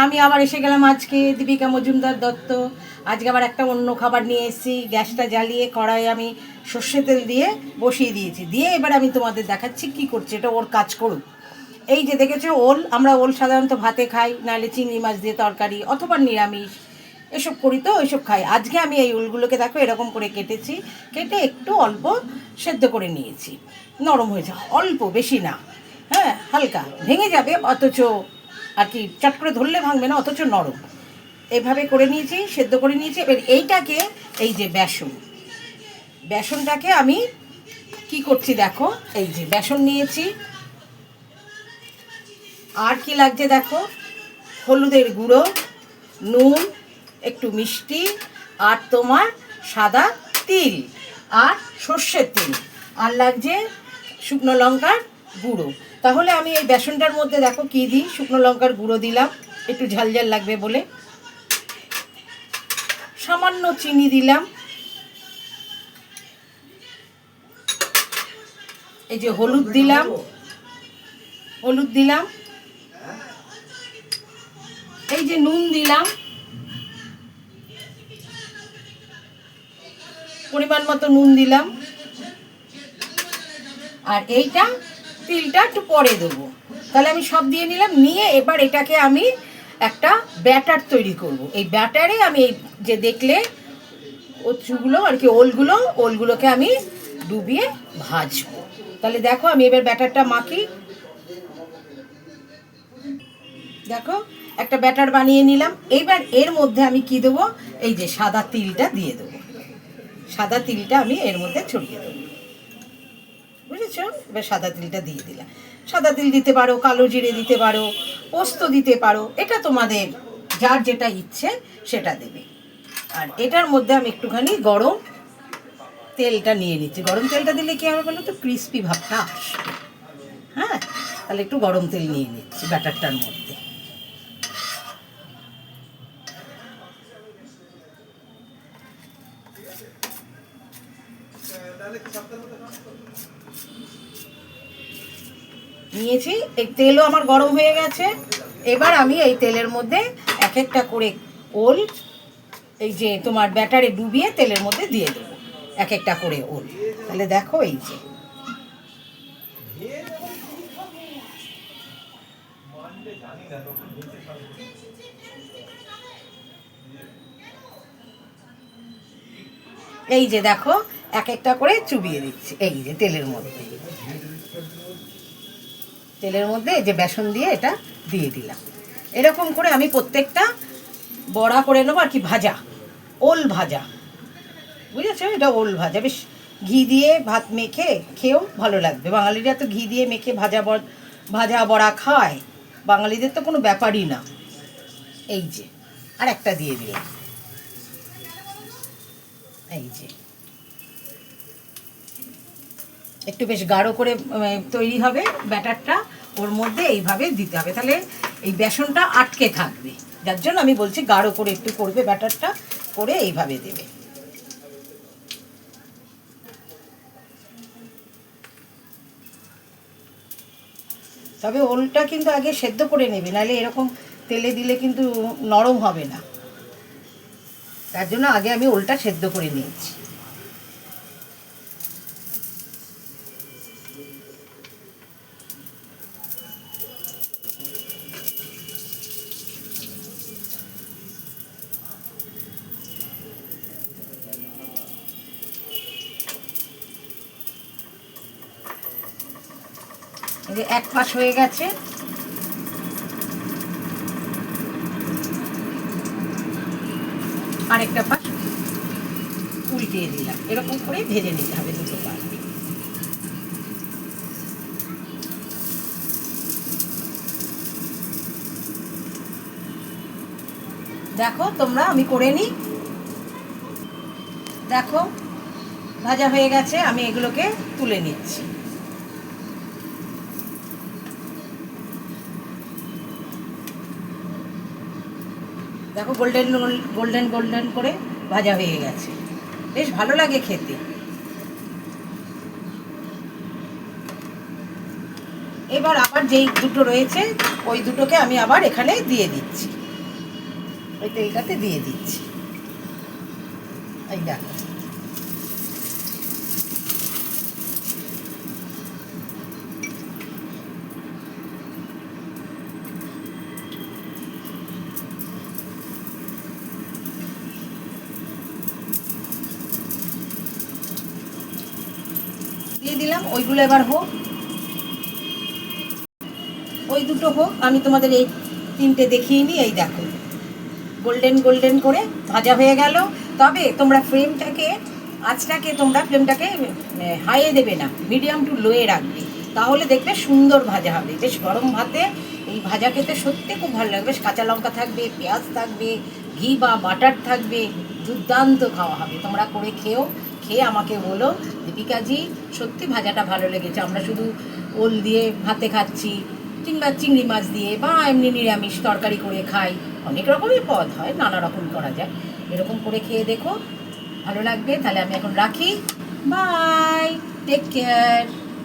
আমি আবার এসে গেলাম আজকে, দীপিকা মজুমদার দত্ত। আজকে আবার একটা অন্য খাবার নিয়ে এসেছি। গ্যাসটা জ্বালিয়ে কড়াইয়ে আমি সর্ষে তেল দিয়ে বসিয়ে দিয়েছি। দিয়ে এবার আমি তোমাদের দেখাচ্ছি কি করছে, এটা ওর কাজ করুক। এই যে দেখেছো ওল, আমরা ওল সাধারণত ভাতে খাই, নাহলে চিংড়ি মাছ দিয়ে তরকারি অথবা নিরামিষ এসব করি, তো ওইসব খাই। আজকে আমি এই ওলগুলোকে দেখো এরকম করে কেটেছি, কেটে একটু অল্প সেদ্ধ করে নিয়েছি। নরম হয়েছে অল্প, বেশি না, হ্যাঁ হালকা, ভেঙে যাবে অথচ আর কি চট করে ধরলে ভাঙবে না, অথচ নরম। এভাবে করে নিয়েছি, সেদ্ধ করে নিয়েছি। এবার এইটাকে, এই যে বেসনটাকে আমি কি করছি দেখো, এই যে বেসন নিয়েছি। আর কি লাগছে দেখো, হলুদের গুঁড়ো, নুন, একটু মিষ্টি, আর তোমার সাদা তিল আর সর্ষের তেল, আর লাগছে শুকনো লঙ্কার গুঁড়ো। তাহলে আমি এই বেসনটার মধ্যে দেখো কী দিই, শুকনো লঙ্কার গুঁড়ো দিলাম একটু ঝাল ঝাল লাগবে বলে, সামান্য চিনি দিলাম, এই যে হলুদ দিলাম, এই যে নুন দিলাম, পরিমাণ মতো নুন দিলাম, আর এইটা তিলটা একটু পরে দেবো। তাহলে আমি সব দিয়ে নিলাম, নিয়ে এবার এটাকে আমি একটা ব্যাটার তৈরি করব। এই ব্যাটারে আমি এই যে দেখলে ওগুলো আর কি ওলগুলোকে আমি ডুবিয়ে ভাজবো। তাহলে দেখো আমি এবার ব্যাটারটা মাখি। দেখো একটা ব্যাটার বানিয়ে নিলাম। এইবার এর মধ্যে আমি কি দেবো, এই যে সাদা তিলটা দিয়ে দেবো। সাদা তিলটা আমি এর মধ্যে ছড়িয়ে দেবো, বুঝেছো? এবার সাদা তিলটা দিয়ে দিলাম। সাদা তিল দিতে পারো, কালো জিরে দিতে পারো, পোস্ত দিতে পারো, এটা তোমাদের যার যেটা ইচ্ছে সেটা দেবে। আর এটার মধ্যে আমি একটুখানি গরম তেলটা নিয়ে নিচ্ছি। গরম তেলটা দিলে কী হবে বলো তো, ক্রিস্পি ভাবটা আসবে। হ্যাঁ, তাহলে একটু গরম তেল নিয়ে নিচ্ছি ব্যাটারটার মধ্যে। নিয়েছি, এই তেলও আমার গরম হয়ে গেছে। এবার আমি এই তেলের মধ্যে এক একটা করে ওল, এই যে তোমার ব্যাটারে ডুবিয়ে তেলের মধ্যে দিয়ে দেবো এক একটা করে ওল। তাহলে দেখো এই যে দেখো এক একটা করে চুবিয়ে দিচ্ছি এই যে তেলের মধ্যে এই যে বেসন দিয়ে এটা দিয়ে দিলাম। এরকম করে আমি প্রত্যেকটা বড়া করে নেবো আর কি, ভাজা, ওল ভাজা, বুঝেছো? এটা ওল ভাজা, বেশ ঘি দিয়ে ভাত মেখে খেয়েও ভালো লাগবে। বাঙালিরা তো ঘি দিয়ে মেখে ভাজা বড়া খায়, বাঙালিদের তো কোনো ব্যাপারই না। এই যে আর একটা দিয়ে দিলাম, এই যে একটু বেশ গাঢ় করে তৈরি হবে ব্যাটারটা, ওর মধ্যে এইভাবে দিতে হবে, তাহলে এই বেসনটা আটকে থাকবে। যার জন্য আমি বলছি গাঢ় করে একটু করবে ব্যাটারটা, করে এইভাবে দেবে। তবে ওলটা কিন্তু আগে সেদ্ধ করে নেবে, নাহলে এরকম তেলে দিলে কিন্তু নরম হবে না। তার জন্য আগে আমি ওলটা সেদ্ধ করে নিয়েছি। এই যে এক পাশ হয়ে গেছে, আরেকটা পাশ উল্টিয়ে দিলাম। এরকম করে ভেজে নিতে হবে দুটো পাশ। দেখো তোমরা, আমি করে নিই। দেখো ভাজা হয়ে গেছে, আমি এগুলোকে তুলে নিচ্ছি। দেখো গোল্ডেন গোল্ডেন করে ভাজা হয়ে গেছে, বেশ ভালো লাগে খেতে। এবার আবার যেই দুটো রয়েছে ওই দুটোকে আমি আবার এখানে দিয়ে দিচ্ছি। ওই তেলটাতে দিয়ে দিচ্ছি। এই দেখো, দিয়ে দিলাম। ওইগুলো এবার হোক, ওই দুটো হোক, আমি তোমাদের এই তিনটে দেখিয়ে নিই। এই দেখো, গোল্ডেন গোল্ডেন করে ভাজা হয়ে গেল। তবে তোমরা ফ্লেমটাকে হাইয়ে দেবে না, মিডিয়াম টু লোয়ে রাখবে, তাহলে দেখবে সুন্দর ভাজা হবে। বেশ গরম ভাতে এই ভাজা খেতে সত্যি খুব ভালো লাগবে। বেশ কাঁচা লঙ্কা থাকবে, পেঁয়াজ থাকবে, ঘি বা বাটার থাকবে, দুর্দান্ত খাওয়া হবে। তোমরা করে খেয়ে আমাকে বলো, দীপিকাজি সত্যি ভাজাটা ভালো লেগেছে। আমরা শুধু ওল দিয়ে ভাতে খাচ্ছি, কিংবা চিংড়ি মাছ দিয়ে, বা এমনি নিরামিষ তরকারি করে খাই। অনেক রকমই পদ হয়, নানা রকম করা যায়। এরকম করে খেয়ে দেখো, ভালো লাগবে। তাহলে আমি এখন রাখি, বাই, টেক কেয়ার।